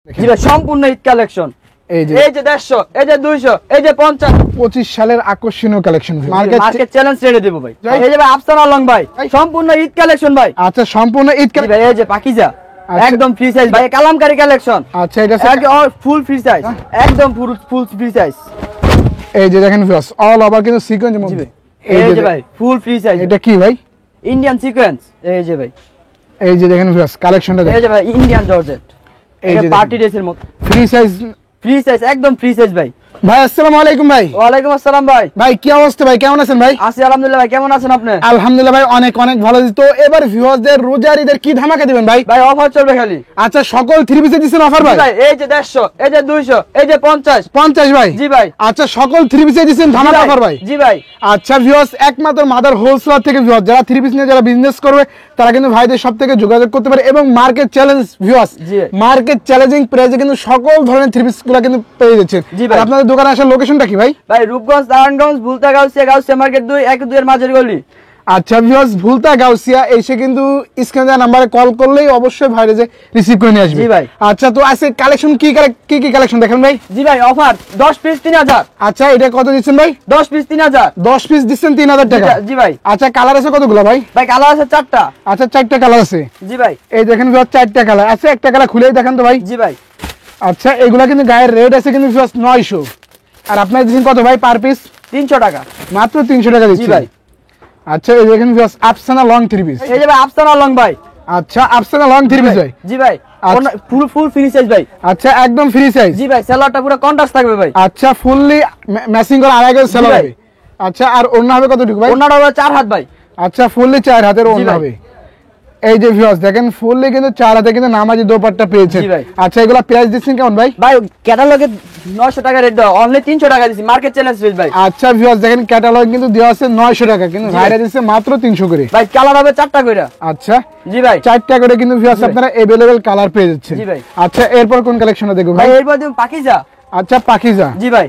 জি ভাই সম্পূর্ণ ঈদ কালেকশন। এই যে 150, এই যে 200, এই যে 50, 25 সালের আকর্ষণীয় কালেকশন মার্কেট চ্যালেঞ্জ রেডি দেব ভাই। এই যে ভাই আফসানা লং ভাই সম্পূর্ণ ঈদ কালেকশন ভাই। আচ্ছা সম্পূর্ণ ঈদ ভাই এই যে পাকিজা একদম ফ্রি সাইজ ভাই, কালামকারী কালেকশন। আচ্ছা এটা ফুল ফ্রি সাইজ, একদম ফুল ফ্রি সাইজ। এই যে দেখেন ভিউয়ার্স অল ওভার কিন্তু সিকোয়েন্স মধ্যে। এই যে ভাই ফুল ফ্রি সাইজ। এটা কি ভাই? Indian sequence. এই যে ভাই এই যে দেখেন ভিউয়ার্স কালেকশনটা দেখেন। এই যে ভাই ইন্ডিয়ান জর্জেট, এই যে পার্টি ড্রেসের মতো ফ্রি সাইজ একদম ফ্রি সাইজ ভাই। ভাই আসসালামু আলাইকুম ভাই। ওয়ালাইকুম আসসালাম ভাই। ভাই কি অবস্থা ভাই, কেমন আছেন ভাই? আছি আলহামদুলিল্লাহ ভাই, কেমন আছেন আপনি? আলহামদুলিল্লাহ ভাই অনেক অনেক ভালো আছি। তো এবার ভিউয়ারদের রোজার ঈদের কি ধামাকা দিবেন ভাই? ভাই অফার চলবে খালি। আচ্ছা সকল থ্রি পিসে দিবেন অফার ভাই? এই যে 150, এই যে 200, এই যে 50 ভাই। জি ভাই। আচ্ছা সকল থ্রি পিসে দিবেন ধামাকা অফার ভাই? জি ভাই। আচ্ছা ভিউয়ার্স একমাত্র মাদার হোলসেলার থেকে ভিউয়ার্স যারা থ্রি পিস নিয়ে যারা বিজনেস করবে তারা কিন্তু ভাইদের সব থেকে যোগাযোগ করতে পারে এবং market challenge viewers market challenging প্রাইসে কিন্তু সকল ধরনের থ্রি পিসগুলো কিন্তু পেয়ে যাচ্ছেন। আপনাদের দোকানে আসার লোকেশনটা কি ভাই? ভাই রূপগঞ্জ, নারায়ণগঞ্জ, ভুলতা, গাউসিয়া মার্কেট 2, 1-2 এর মাঝের গলি। আচ্ছা ভিউয়ার্স ভুলতা গাউসিয়া এসে কিন্তু স্ক্রিনে দেওয়া নাম্বারে কল করলেই অবশ্যই ভাইরে যে রিসিভ করে নিয়ে আসবে। জি ভাই। আচ্ছা তো আজকে কালেকশন কি কালেকশন দেখেন ভাই? জি ভাই অফার 10 পিস 3000। আচ্ছা এটা কত দিচ্ছেন ভাই? 10 পিস 3000। 10 পিস দিচ্ছেন 3000 টাকা। জি ভাই। আচ্ছা কালার আছে কতগুলো ভাই? ভাই কালার আছে 4টা। আচ্ছা 4টা কালার আছে। জি ভাই। এই দেখেন ভিউয়ার্স 4টা কালার আছে, একটা কালার খুলেই দেখেন তো ভাই। জি ভাই। আচ্ছা এগুলা কিন্তু গায়ের রেট আছে কিন্তু ভিউয়ার্স 900 আর আপনার দিচ্ছেন কত ভাই পার পিস? 300 টাকা। মাত্র 300 টাকা দিচ্ছি। জি ভাই। আচ্ছা এই দেখেন viewers Afsana long three piece. এই যে ভাই আফসানা লং ভাই। আচ্ছা আফসানা লং থ্রি পিস ভাই। জি ভাই। পুরো ফুল ফ্রি সাইজ ভাই। আচ্ছা একদম ফ্রি সাইজ। জি ভাই সালোয়ারটা পুরো কন্ট্রাস্ট থাকবে ভাই। আচ্ছা ফুললি ম্যাচিং করা আড়াই গজ সালোয়ার হবে। আচ্ছা আর ওড়না হবে কতটুকু ভাই? ওড়নাটা হবে 4 হাত ভাই। আচ্ছা ফুললি 4 হাতের ওড়না হবে। এই যে ভিউয়ার্স দেখেন ফুললি কিন্তু 4 হাতে কিন্তু নামাজি দোপাট্টা পেয়েছেন। আচ্ছা এগুলা প্রাইস দিচ্ছেন কেমন ভাই? ভাই ক্যাটালগে 900 টাকা রেট দাও, অনলি 300 টাকা দিছি, মার্কেট চ্যালেঞ্জ রেট ভাই। আচ্ছা ভিউয়ার্স দেখেন ক্যাটালগ কিন্তু দেওয়া আছে 900 টাকা কিন্তু ভাইরা দিচ্ছে মাত্র 300 করে। ভাই কালার হবে 4টা করে। আচ্ছা জি ভাই 4টা করে কিন্তু ভিউয়ার্স আপনারা अवेलेबल কালার পেয়ে যাচ্ছেন। জি ভাই। আচ্ছা এরপর কোন কালেকশনটা দেখব ভাই? ভাই এরপর দেখুন পাকিজা। আচ্ছা পাকিজা। জি ভাই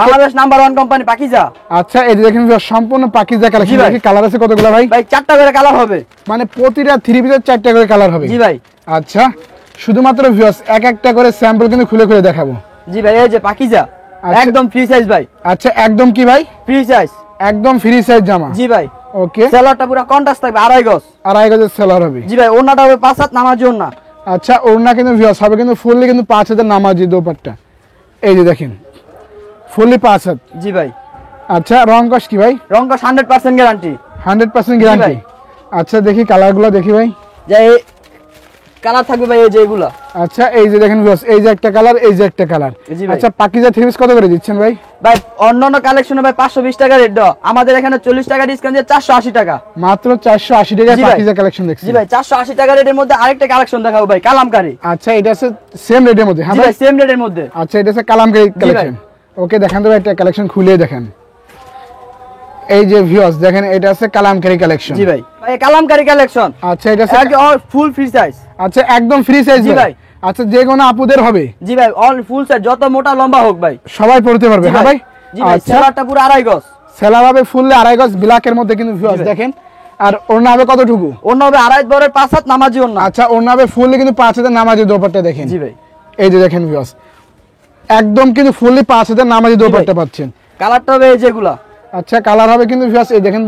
বাংলাদেশ নাম্বার 1 কোম্পানি পাকিজা। আচ্ছা এই দেখেন সম্পূর্ণ পাকিজা কালেকশন। কি কালার আছে কতগুলো ভাই? ভাই 4টা করে কালার হবে, মানে প্রতিটা থ্রি পিসের 4টা করে কালার হবে। জি ভাই। আচ্ছা শুধুমাত্র ভিউয়ার্স এক একটা করে স্যাম্পল কিন্তু খুলে খুলে দেখাবো। জি ভাই এই যে পাকিজা একদম ফ্রি সাইজ ভাই। আচ্ছা একদম কি ভাই? ফ্রি সাইজ, একদম ফ্রি সাইজ জামা। জি ভাই। ওকে সেলারটা পুরো কন্ট্রাস্ট থাকবে আড়াই গজের সেলার হবে। জি ভাই ওড়নাটা হবে 5 হাত নামাজি ওড়না। আচ্ছা ওড়না কিন্তু ভিউয়ার্স হবে কিন্তু ফুললি কিন্তু 5 হাতের নামাজি দোপাট্টা। এই যে দেখেন ফুললি 5 হাত। জি ভাই। আচ্ছা রং কস কি ভাই? রং কস 100% গ্যারান্টি। 100% গ্যারান্টি। আচ্ছা দেখি কালারগুলো দেখি ভাই। যে কালার থাকবে ভাই এই যে এগুলা। আচ্ছা এই যে দেখেন ভিউয়ার্স এই যে একটা কালার, এই যে একটা কালার। আচ্ছা পাকিজা থ্রি পিস কত করে দিচ্ছেন ভাই? ভাই অন্যান্য কালেকশনে ভাই 520 টাকা রেট দাও, আমাদের এখানে 40 টাকা ডিসকাউন্ট দিয়ে 480 টাকা। মাত্র 480 টাকা পাকিজা কালেকশন দেখছি। জি ভাই 480 টাকা রেটের মধ্যে আরেকটা কালেকশন দেখাবো ভাই কালামকারী। আচ্ছা এটা আছে সেম রেটের মধ্যে? হ্যাঁ ভাই সেম রেটের মধ্যে। আচ্ছা এটা আছে কালামকারী কালেকশন। ওকে দেখেন তো ভাই একটা কালেকশন খুলে দেখেন। এই যে ভিউয়ার্স দেখেন এটা আছে কালামকারী কালেকশন। জি ভাই ভাই কালামকারী কালেকশন। আচ্ছা এটা আছে ফুল ফ্রি সাইজ। আচ্ছা একদম ফ্রি সাইজ। জি ভাই। আচ্ছা যে কোনো আপুদের হবে? জি ভাই অল ফুল সাইজ, যত মোটা লম্বা হোক ভাই সবাই পড়তে পারবে। হ্যাঁ ভাই। জি ভাই সেলারটা পুরো আড়াই গজ। সেলার হবে ফুললি আড়াই গজ ব্ল্যাক এর মধ্যে কিন্তু ভিউয়ার্স দেখেন। আর ওড়না হবে কতটুকু? ওড়না হবে আড়াই বরের 5 হাত নামাজি ওড়না। আচ্ছা ওড়না হবে ফুললি কিন্তু 5 হাতের নামাজি দোপাট্টা দেখেন। জি ভাই। এই যে দেখেন ভিউয়ার্স একদম কিন্তু ফুললি 5 হাতের নামাজি দোপাট্টা পাচ্ছেন। কালারটা হবে এই যেগুলা। আচ্ছা কালার হবে কিন্তু ভিউয়ার্স এই দেখেন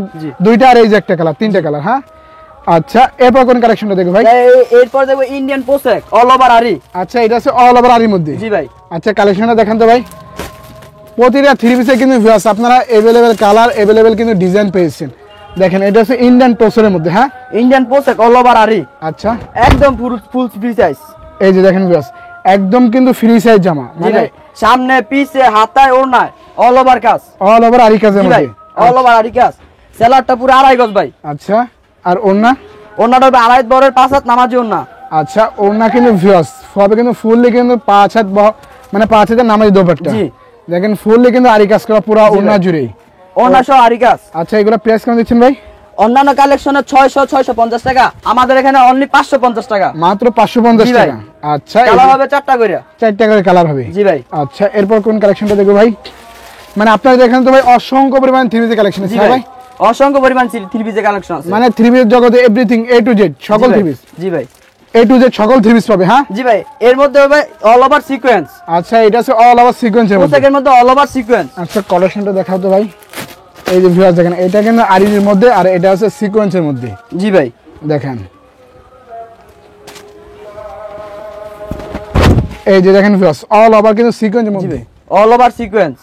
দুইটা আর এই যে একটা কালার, 3টা কালার। হ্যাঁ আচ্ছা এরপর কোন কালেকশনটা দেখো ভাই? এরপর দেখো ইন্ডিয়ান পোশাক অল ওভার আরি। আচ্ছা এটা আছে অল ওভার আরির মধ্যে। জি ভাই। আচ্ছা কালেকশনটা দেখেন তো ভাই। প্রতিটা থ্রি পিসে কিন্তু ভিউয়ার্স আপনারা अवेलेबल কালার अवेलेबल কিন্তু ডিজাইন পেয়েছেন। দেখেন এটা আছে ইন্ডিয়ান টোসের মধ্যে। হ্যাঁ ইন্ডিয়ান পোশাক অল ওভার আরি। আচ্ছা একদম ফুল ফ্রি সাইজ। এই যে দেখেন ভিউয়ার্স একদম কিন্তু ফ্রি সাইজ জামা, মানে সামনে পিছে হাতায় ওড়নায় অল ওভার কাজ। অল ওভার আরি কাজের মধ্যে। অল ওভার আরি কাজ। সেলারটা পুরো আড়াই গজ ভাই। আচ্ছা আর ওড়না? ওড়নাটা হবে আড়াই বরের 5 হাত নামাজি ওড়না। আচ্ছা ওড়না কিন্তু ভিউয়ার্স হবে কিন্তু ফুললি কিন্তু 5 হাত মানে 5 হাতের নামাজি দোপাট্টা। জি দেখেন ফুললি কিন্তু আরি কাজ করা পুরো ওড়না জুড়ে। ওড়না সহ আরি কাজ। আচ্ছা এগুলা প্রাইস কেমন দিচ্ছেন ভাই? অন্যান্য কালেকশনে 650 টাকা, আমাদের এখানে অনলি 550 টাকা। মাত্র 550 টাকা। আচ্ছা কালার হবে 4টা করে। 4টা করে কালার হবে। জি ভাই। আচ্ছা এরপর কোন কালেকশনটা দেখো ভাই? মানে আপনাদের এখানে তো ভাই অসংখ্য পরিমাণ থ্রি পিস কালেকশন আছে ভাই। অসংখ্য পরিমাণ থ্রি পিস কালেকশন আছে, মানে থ্রি পিস জগতে এভরিথিং এ টু জেড সকল থ্রি পিস। জি ভাই। A to Z সকল থ্রি পিস পাবে। হ্যাঁ জি ভাই, এর মধ্যে হবে অল ওভার সিকোয়েন্স। আচ্ছা এটা আছে অল ওভার সিকোয়েন্সের মধ্যে, পোশাকের মধ্যে অল ওভার সিকোয়েন্স। আচ্ছা কালেকশনটা দেখাও তো ভাই। এই যে ভিউয়ার্স দেখেন, এটা কিন্তু আরির মধ্যে আর এটা আছে সিকোয়েন্সের মধ্যে। জি ভাই দেখেন এই যে দেখেন ভিউয়ার্স অল ওভার কিন্তু সিকোয়েন্সের মধ্যে, অল ওভার সিকোয়েন্স।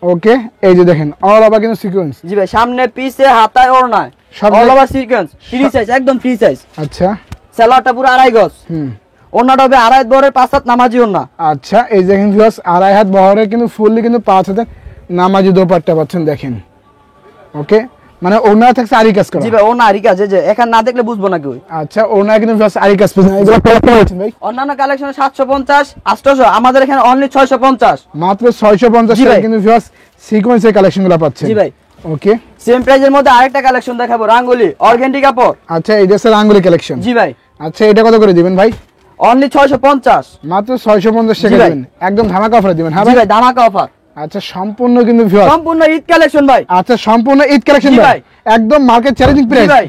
ওকে এই যে দেখেন অল ওভার কিন্তু সিকোয়েন্স। জি ভাই, সামনে পিছে হাতায় ওড়নায় সব all over sequence, free size, একদম ফ্রি সাইজ। আচ্ছা সালোয়ারটা পুরো আড়াই গজ, ওড়নাটা হবে আড়াই বহরের 5 হাত নামাজি ওড়না। আচ্ছা এই দেখেন ভিউয়ার্স আড়াই হাত বহরের কিন্তু ফুললি কিন্তু 5 হাতের নামাজি দোপাট্টা পাচ্ছেন দেখেন। ওকে মানে ওড়না থাকছে আরি কাজ করা। জি ভাই, ওড়না আরি কাজ, এই যে এখানে না দেখলে বুঝবো না কেউ। আচ্ছা ওড়না কিন্তু ভিউয়ার্স আরি কাজ পাচ্ছেন। এগুলো কত পাচ্ছেন ভাই? অন্যান্য কালেকশনে 750 800, আমাদের এখানে অনলি 650, মাত্র 650 টাকা কিন্তু ভিউয়ার্স সিকোয়েন্সের কালেকশনগুলো পাচ্ছেন। জি ভাই ওকে সেম প্রাইজের মধ্যে আরেকটা কালেকশন দেখাবো, রাঙ্গুলি অর্গানডি কাপড়। আচ্ছা এই যে আঙ্গুলি কালেকশন। জি ভাই আচ্ছা এটা কত করে দিবেন ভাই? অনলি 650, মাত্র 650 টাকা দিবেন, একদম ধামাকা অফারে দিবেন। হ্যাঁ জি ভাই ভাই ধামাকা অফার। আচ্ছা সম্পূর্ণ কিন্তু ভিউয়ার্স সম্পূর্ণ ঈদ কালেকশন ভাই। আচ্ছা সম্পূর্ণ ঈদ কালেকশন জি ভাই, ভাই। একদম মার্কেট চ্যালেঞ্জিং জি প্রাইস, ভাই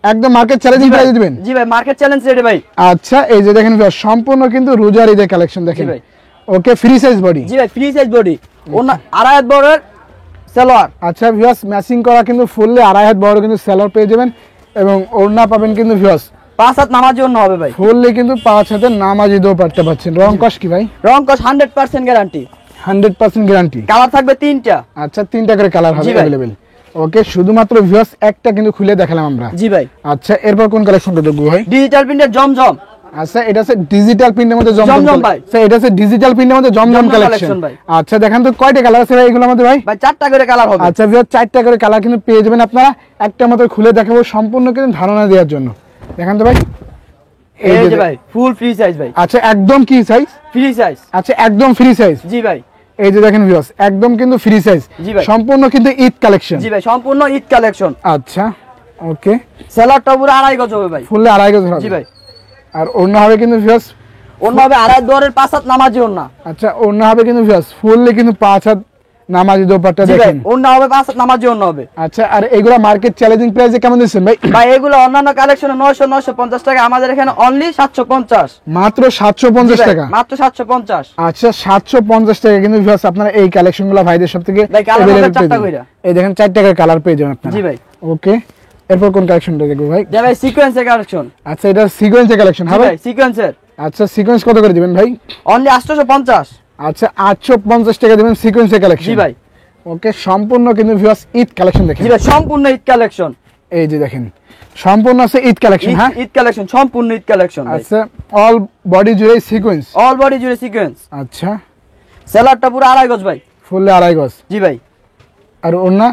একদম মার্কেট চ্যালেঞ্জিং প্রাইসে দিবেন। জি ভাই মার্কেট চ্যালেঞ্জ রেডি ভাই। আচ্ছা এই যে দেখেন ভিউয়ার্স সম্পূর্ণ কিন্তু রোজার ঈদের কালেকশন দেখেন। জি ভাই ওকে ফ্রি সাইজ বডি। জি ভাই ফ্রি সাইজ বডি, ওনা আড়াই হাত বহরের সালোয়ার। আচ্ছা ভিউয়ার্স ম্যাচিং করা কিন্তু ফুললি আড়াই হাত বড় কিন্তু সালোয়ার পেয়ে যাবেন এবং ওড়না পাবেন কিন্তু ভিউয়ার্স 5 হাত নামাজি ওড়না হবে ভাই। ফুললি কিন্তু 5 হাতের নামাজি দোপাট্টা পাচ্ছেন। রং কস কি ভাই? রং কস 100% গ্যারান্টি, 100% গ্যারান্টি। কালার থাকবে 3টা। আচ্ছা 3টা করে কালার হবে জি ভাই। अवेलेबल। ওকে শুধুমাত্র ভিউয়ার্স একটা কিন্তু খুলে দেখালাম আমরা। জি ভাই আচ্ছা এরপর কোন কালেকশনটা দেখবো ভাই? ডিজিটাল প্রিন্টের জমজম। আচ্ছা এটা আছে ডিজিটাল প্রিন্টের মধ্যে জমজম ভাই। আচ্ছা এটা আছে ডিজিটাল প্রিন্টের মধ্যে জমজম জমজম কালেকশন collection ভাই। আচ্ছা দেখেন তো কয়টা কালার আছে ভাই এগুলোর মধ্যে ভাই? ভাই 4টা করে কালার হবে। আচ্ছা ভিউয়ার 4টা করে কালার কিন্তু পেয়ে যাবেন আপনারা। একটা মাত্র খুলে দেখাবো সম্পূর্ণ কিন্তু ধারণা দেওয়ার জন্য। দেখেন তো ভাই এই যে ভাই ফুল ফ্রি সাইজ ভাই। আচ্ছা একদম কি সাইজ? Free size. আচ্ছা একদম ফ্রি সাইজ। জি ভাই এই যে দেখেন ভিউয়ার্স একদম কিন্তু ফ্রি সাইজ। জি ভাই সম্পূর্ণ কিন্তু ঈদ কালেকশন। জি ভাই সম্পূর্ণ ঈদ কালেকশন। আচ্ছা ওকে সালোয়ারটা পুরো আড়াই গজ হবে ভাই। ফুললি আড়াই গজ হবে। জি ভাই আর ওড়না হবে কিন্তু ভিউয়ার্স ওড়না হবে আড়াই বহরের 5 হাত নামাজি ওড়না। আচ্ছা ওড়না হবে কিন্তু ভিউয়ার্স ফুললি কিন্তু 5 হাত নামাজি দোপাট্টা জি ভাই দেখেন। ওড়না হবে 5 হাত নামাজি ওড়না হবে। আচ্ছা আর এগুলা মার্কেট চ্যালেঞ্জিং প্রাইসে কেমন দিচ্ছেন ভাই? ভাই এগুলো অন্যান্য কালেকশনে 900 950 টাকা, আমাদের এখানে অনলি 750। মাত্র 750 টাকা। মাত্র 750। আচ্ছা 750 টাকা কিন্তু ভিউয়ার্স আপনারা এই কালেকশনগুলো ভাইদের সব থেকে ভাই কালার হবে available 4টা পেয়ে কইরা। যাবেন। এই দেখেন 4 টাকার কালার পেয়ে যাবেন আপনারা। জি ভাই ওকে এরপর কোন কালেকশনটা দেখবো ভাই? যে ভাই সিকোয়েন্সের কালেকশন। আচ্ছা এটা সিকোয়েন্সের কালেকশন জি হবে। ভাই সিকোয়েন্সের আচ্ছা সিকোয়েন্স কত করে দিবেন ভাই? অনলি 850। আচ্ছা 850 টাকা দিবেন সিকোয়েন্সের কালেকশন। জি ভাই ওকে সম্পূর্ণ কিন্তু ভিউয়ার্স ঈদ কালেকশন দেখেন। জি ভাই সম্পূর্ণ ঈদ কালেকশন। এই যে দেখেন সম্পূর্ণ আছে ঈদ কালেকশন। হ্যাঁ ঈদ কালেকশন সম্পূর্ণ ঈদ কালেকশন ভাই। আচ্ছা অল বডি জুড়ে সিকোয়েন্স। অল বডি জুড়ে সিকোয়েন্স। আচ্ছা সালোয়ারটা পুরো আড়াই গজ ভাই। ফুললি আড়াই গজ। জি ভাই আর ওড়না?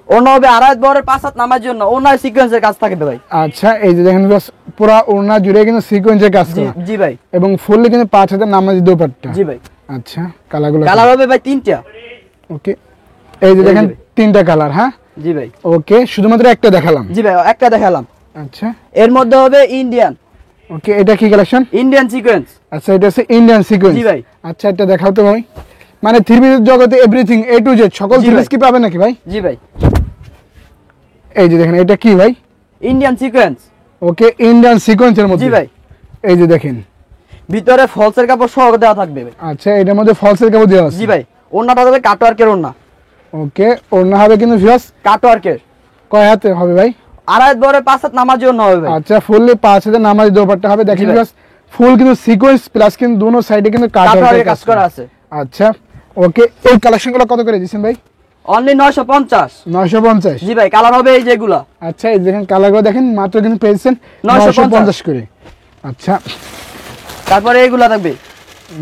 ওড়না হবে আড়াই বহরের 5 হাত নামার জন্য, ওড়নায় সিকোয়েন্সের কাজ থাকবে ভাই। আচ্ছা এই যে দেখেন ভিউয়ার্স পুরো ওড়না জুড়ে কিন্তু সিকোয়েন্সের কাজ জি করা জি ভাই এবং ফুললি কিন্তু 5 হাতের নামাজি দোপাট্টা। জি ভাই আচ্ছা কালারগুলো কালার হবে ভাই 3টা। ওকে এই যে এই যে দেখেন ভাই। 3টা কালার। হ্যাঁ জি ভাই ওকে শুধুমাত্র একটা দেখালাম। জি ভাই একটা দেখালাম। আচ্ছা এর মধ্যে হবে ইন্ডিয়ান ওকে এটা কি কালেকশন? Indian sequence. আচ্ছা এটা হচ্ছে ইন্ডিয়ান সিকোয়েন্স। জি ভাই আচ্ছা এটা দেখাও তো ভাই। মানে থ্রি পিস জগতে এভরিথিং এ টু জেড সকল জি থ্রি ভাই। পিস কি পাবেন নাকি ভাই? জি ভাই এই যে দেখেন এটা কি ভাই? Indian sequence. ওকে ইন্ডিয়ান সিকোয়েন্সের মধ্যে। জি ভাই এই যে দেখেন ভিতরে ফলসের কাপড় সহ দেওয়া থাকবে ভাই। আচ্ছা এটার মধ্যে ফলসের কাপড় দেওয়া আছে। জি ভাই ওড়নাটা হবে কাটওয়ার্কের ওড়না। ওকে ওড়না হবে কিন্তু ভিউয়ার্স কাটওয়ার্কের কয় হাতে হবে ভাই? আড়াই বহরের 5 হাত নামার জন্য হবে ভাই। আচ্ছা ফুললি 5 হাজার নামাজি দোপাট্টা হবে দেখেন জি ভাই। ভিউয়ার্স ফুল কিন্তু সিকোয়েন্স প্লাস কিন্তু দুনো সাইডে কিন্তু কাটওয়ার্কের কাজ করা আছে। আচ্ছা ওকে এই কালেকশনগুলো কত করে দিচ্ছেন ভাই? অনলি 950। 950। জি ভাই কালার হবে এই যেগুলা। আচ্ছা এই দেখেন কালারগুলো দেখেন মাত্র কিন্তু পেয়েছেন 950 করে। আচ্ছা তারপরে এইগুলা থাকবে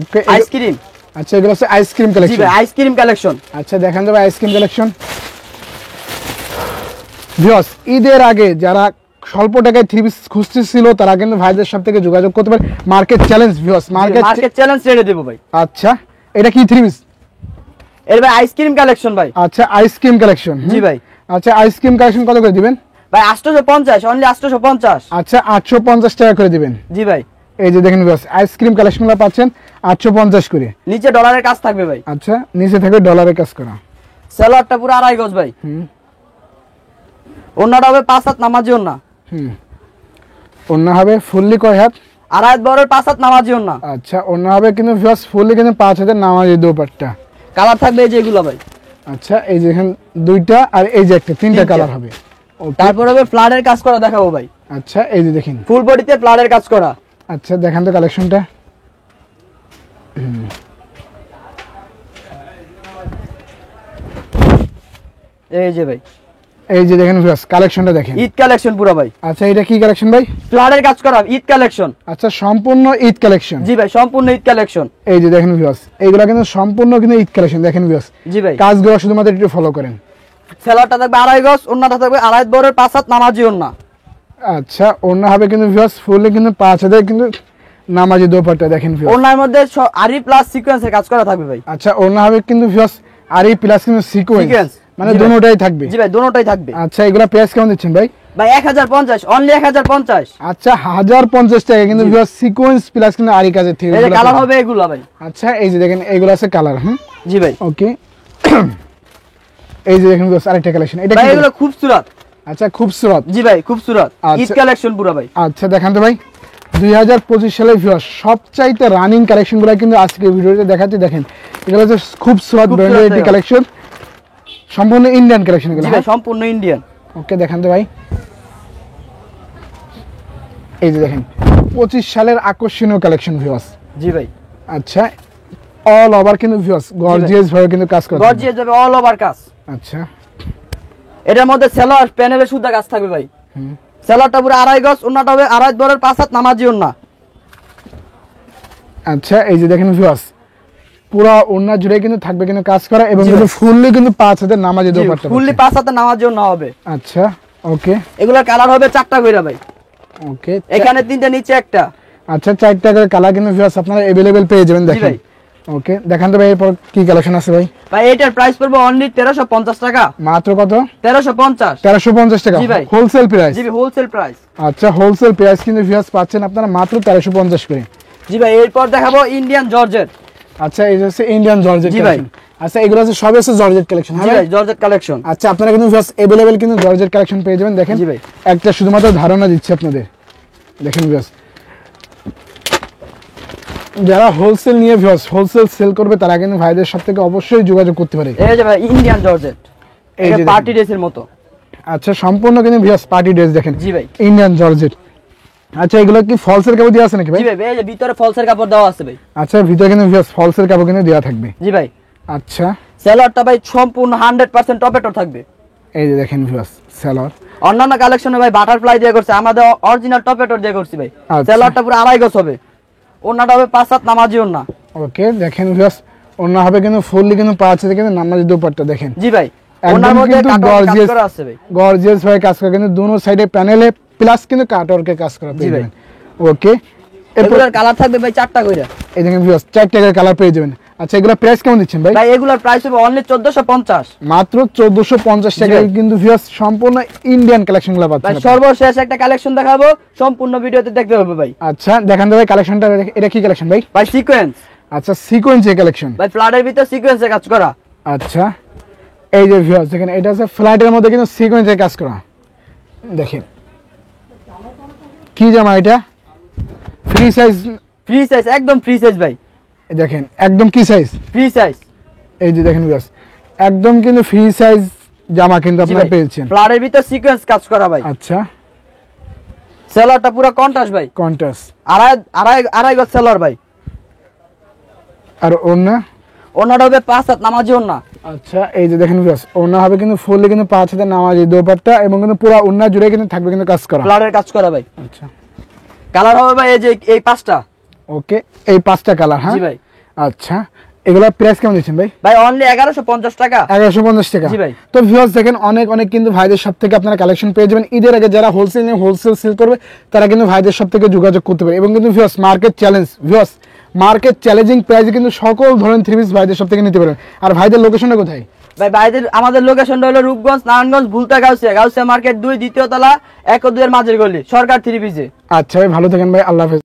ওকে আইসক্রিম। আচ্ছা এগুলো হচ্ছে আইসক্রিম জি কালেকশন। ভাই আইসক্রিম কালেকশন। আচ্ছা দেখেন যাবে আইসক্রিম কালেকশন। ভিউয়ার্স ঈদের আগে যারা স্বল্প টাকায় থ্রি পিস খুঁজতেছিল তারা কিন্তু ভাইদের সব থেকে যোগাযোগ করতে পারে। Market challenge viewers market challenge ready দেব ভাই। আচ্ছা এটা কি থ্রি পিস? এর ভাই আইসক্রিম কালেকশন ভাই। আচ্ছা আইসক্রিম কালেকশন। জি ভাই আচ্ছা আইসক্রিম কালেকশন কত করে দিবেন ভাই? 850 অনলি 850। আচ্ছা 850 টাকা করে দিবেন। জি ভাই এই যে দেখেন ভিউয়ার্স আইসক্রিম কালেকশনগুলো পাচ্ছেন 850 করে। নিচে ডলারের কাজ থাকবে ভাই। আচ্ছা নিচে থাকবে ডলারের কাজ করা। সালোয়ারটা পুরো আড়াই গজ ভাই। ওড়নাটা হবে 5 হাত নামাজি ওড়না। ওড়না হবে ফুললি কয় হাত? আড়াই হাত বড় 5 হাত নামাজি ওন্না। আচ্ছা ওন্না হবে কিন্তু ভিউয়ার্স ফুললি কিন্তু 5 হাতের নামাজি দোপাট্টা। কালার থাকবে এই যে এগুলো ভাই। আচ্ছা এই যে এখানে দুইটা আর এই যে একটা, তিনটা কালার হবে। তারপর হবে ফ্লাডের কাজ করা দেখাবো ভাই। আচ্ছা এই যে দেখেন ফুল বডিতে ফ্লাডের কাজ করা। আচ্ছা দেখান তো কালেকশনটা। এই যে ভাই, এই যে দেখেন ভিউয়ার্স কালেকশনটা দেখেন, ঈদ কালেকশন পুরো ভাই। আচ্ছা এটা কি কালেকশন ভাই? ফ্লাডের কাজ করা ঈদ কালেকশন। আচ্ছা সম্পূর্ণ ঈদ কালেকশন। জি ভাই, সম্পূর্ণ ঈদ কালেকশন। এই যে দেখেন ভিউয়ার্স এইগুলা কিন্তু সম্পূর্ণ কিন্তু ঈদ কালেকশন। দেখেন ভিউয়ার্স জি ভাই, কাজগুলো শুধুমাত্র একটু ফলো করেন। সেলারটা থাকবে আড়াই গজ, ওন্নাটা থাকবে আড়াই হাত বড় 5 হাত নামাজি ওন্না। আচ্ছা ওন্না হবে কিন্তু ভিউয়ার্স ফুললি কিন্তু 5 হাতের কিন্তু নামাজি দোপাট্টা। দেখেন ভিউয়ার্স ওন্নার মধ্যে আরি প্লাস সিকোয়েন্সের কাজ করা থাকবে ভাই। আচ্ছা ওন্না হবে কিন্তু ভিউয়ার্স আর এই প্লাস কিন্তু সিকোয়েন্স, মানে জি ভাই। দুটোটাই থাকবে। জি ভাই, দুটোটাই থাকবে। আচ্ছা এগুলা প্রাইস কেমন দিচ্ছেন ভাই? ভাই 1050, অনলি 1050। আচ্ছা 1050 টাকা কিন্তু ভিউয়ার্স সিকোয়েন্স প্লাস কিন্তু আরি কাজের থেকে। এই যে কালার হবে এগুলা ভাই। আচ্ছা এই যে দেখেন এগুলো আছে কালার। জি ভাই, ওকে এই যে দেখেন ভিউয়ার্স আরেকটা কালেকশন। এটা ভাই কি? এগুলো খুবসুরত। আচ্ছা খুবসুরত। জি ভাই, খুবসুরত আচ্ছা। ঈদ কালেকশন পুরো ভাই। আচ্ছা দেখান তো ভাই 2025 সালে ভিউয়ার্স সবচাইতে রানিং কালেকশনগুলো কিন্তু আজকে ভিডিওতে দেখাচ্ছি। দেখেন এগুলো হচ্ছে খুবসুরত ব্র্যান্ডের একটি কালেকশন, সম্পূর্ণ ইন্ডিয়ান কালেকশন এগুলো। জি ভাই, সম্পূর্ণ ইন্ডিয়ান। ওকে দেখান তো ভাই, এই যে দেখেন 25 সালের আকর্ষণীয় কালেকশন ভিউয়ার্স। জি ভাই, আচ্ছা অল ওভার কিন্তু ভিউয়ার্স গর্জিয়াস ভাবে কিন্তু কাজ করে। গর্জিয়াস যাবে অল ওভার কাজ। আচ্ছা এটার মধ্যে সেলার প্যানেলে সুতা কাজ থাকবে ভাই। সেলারটা পুরো আড়াই গজ, ওন্নাটা হবে আড়াই হাত বড় 5 হাত নামাজি ওন্না। আচ্ছা এই যে দেখেন ভিউয়ার্স পুরো ওন্না জুড়ে কিন্তু থাকবে কিন্তু কাজ করা এবং কিন্তু ফুললি কিন্তু 5 হাতের নামাজি দোপাট্টা। ফুললি 5 হাতে নামাজি ওন্না হবে। আচ্ছা ওকে এগুলোর কালার হবে 4টা কইরা ভাই। ওকে এখানে 3টা, নিচে একটা। আচ্ছা 4টা করে কালার কিন্তু ভিউয়ার্স আপনারা अवेलेबल পেয়ে যাবেন। দেখেন ভাই। ওকে দেখান তো ভাই এরপর কি কালেকশন আছে ভাই? ভাই এটার প্রাইস পড়বে অনলি 1350 টাকা। মাত্র কত? 1350। 1350 টাকা জি ভাই। Wholesale price. জি ভাই, হোলসেল প্রাইস। আচ্ছা হোলসেল প্রাইস কিন্তু ভিউয়ার্স পাচ্ছেন আপনারা মাত্র 1350 করে। জি ভাই, এরপর দেখাবো ইন্ডিয়ান জর্জেট। আচ্ছা এই হচ্ছে ইন্ডিয়ান জর্জেট জি ভাই। কালেকশন। আচ্ছা এগুলো হচ্ছে সব হচ্ছে জর্জেট কালেকশন। জি ভাই, জর্জেট কালেকশন। আচ্ছা আপনারা কিন্তু ভিউয়ার্স अवेलेबल কিন্তু জর্জেট কালেকশন পেয়ে যাবেন। দেখেন জি ভাই। একটা শুধুমাত্র ধারণা দিচ্ছি আপনাদের। দেখেন ভিউয়ার্স যারা হোলসেল নিয়ে ভিউয়ার্স হোলসেল সেল করবে তারা কিন্তু ভাইদের সাথে থেকে অবশ্যই যোগাযোগ করতে পারে। এই যে ভাই ইন্ডিয়ান জর্জেট, এই এটা যে পার্টি ড্রেসের মতো। আচ্ছা সম্পূর্ণ কিন্তু ভিউয়ার্স পার্টি ড্রেস। দেখেন জি ভাই, ইন্ডিয়ান জর্জেট। আচ্ছা এগুলো কি ফলসের কাপড় দেওয়া আছে নাকি ভাই? জি ভাই, এই যে ভিতরে ফলসের কাপড় দেওয়া আছে ভাই। আচ্ছা ভিতরে কিন্তু ভিউয়ার্স ফলসের কাপড় কিন্তু দেওয়া থাকবে। জি ভাই, আচ্ছা সেলারটা ভাই সম্পূর্ণ 100% টপেটর থাকবে। এই যে দেখেন ভিউয়ার্স সেলর। অন্যান্য কালেকশনে ভাই বাটারফ্লাই দিয়ে করছে, আমাদের অরিজিনাল টপেটর দিয়ে করছি ভাই। আচ্ছা। সেলারটা পুরো আড়াই গজ হবে, ওন্নাটা হবে 5 হাত নামাজি ওন্না। ওকে দেখেন ভিউয়ার্স অন্য হবে কিন্তু ফুললি কিন্তু 5 হাতে কিন্তু নামাজি দোপাট্টা। দেখেন জি ভাই, একদম ওন্নার মধ্যে কিন্তু কাটওয়ার্ক কাজ gorgeous- করা আছে ভাই। গর্জিয়াস ভাবে কাজ করে কিন্তু দুনো সাইডে প্যানেলে প্লাস কিন্তু কাটওয়ার্কে কাজ করা পেয়ে জি ভাই। যাবেন। ওকে এরপর এগুলোর কালার থাকবে ভাই 4টা কইরা। এই দেখেন ভিউয়ার্স 4টা করে কালার পেয়ে যাবেন। আচ্ছা এগুলা প্রাইস কেমন দিচ্ছেন ভাই? ভাই এগুলোর প্রাইস হবে অনলি 1450। মাত্র 1450 টাকায় কিন্তু ভিউয়ার্স সম্পূর্ণ ইন্ডিয়ান কালেকশনগুলো ভাই পাচ্ছেন। সর্বশেষ একটা কালেকশন দেখাবো, সম্পূর্ণ ভিডিওতে দেখতে হবে ভাই। আচ্ছা দেখান তো ভাই কালেকশনটা। এটা কি কালেকশন ভাই? ভাই সিকোয়েন্স, আচ্ছা সিকোয়েন্স এর কালেকশন। ভাই ফ্লাডের ভিতর সিকোয়েন্সে কাজ করা। আচ্ছা এই যে ভিউয়ার্স দেখেন এটা হচ্ছে ফ্ল্যাটের মধ্যে কিন্তু সিকোয়েন্সে কাজ করা। দেখেন কি জামা এটা? Free size. ফ্রি সাইজ, একদম ফ্রি সাইজ ভাই। দেখেন একদম কি সাইজ? Free size. এই যে দেখেন ভিউয়ার্স একদম কিন্তু ফ্রি সাইজ জামা কিন্তু আপনারা পেয়েছেন। ফ্লাডের ভিতর সিকোয়েন্স কাজ করা ভাই। আচ্ছা সেলারটা পুরো কন্ট্রাস্ট ভাই, কন্ট্রাস্ট। আড়াই গজ সেলার ভাই। আর ওড়না? ওন্নাটা হবে 5 হাত নামাজি ওন্না। আচ্ছা এই যে দেখেন ভিউয়ার্স ওড়না হবে কিন্তু ফুললি কিন্তু 5 হাতে নামাজি দোপাট্টা এবং কিন্তু পুরো ওড়না জুড়ে কিন্তু থাকবে কিন্তু কাজ করা। ফ্লাডের কাজ করা ভাই। আচ্ছা কালার হবে ভাই এই যে এই 5টা। ওকে এই 5টা কালার। হ্যাঁ জি ভাই। আচ্ছা এগুলা প্রাইস কেমন দিচ্ছেন ভাই? ভাই অনলি 1150 টাকা। 1150 টাকা। জি ভাই। তো ভিউয়ার্স দেখেন অনেক অনেক কিন্তু ভাইদের সব থেকে আপনারা কালেকশন পেয়ে যাবেন। ঈদের আগে যারা হোলসেল নিয়ে হোলসেল সেল করবে তারা কিন্তু ভাইদের সব থেকে যোগাযোগ করতে পারে এবং কিন্তু viewers market challenge viewers market challenging প্রাইসে কিন্তু সকল ধরনের থ্রি পিস ভাইদের সব থেকে নিতে পারেন। আর ভাইদের লোকেশনটা কোথায়? ভাই ভাইদের আমাদের লোকেশনটা হলো রূপগঞ্জ, নারায়ণগঞ্জ, ভুলতা, গাউসিয়া মার্কেট 2 দ্বিতীয় তলা 1 ও 2 এর মাঝের গলি, সরকার থ্রি পিসে। আচ্ছা ভাই ভালো থাকেন ভাই, আল্লাহ হাফেজ।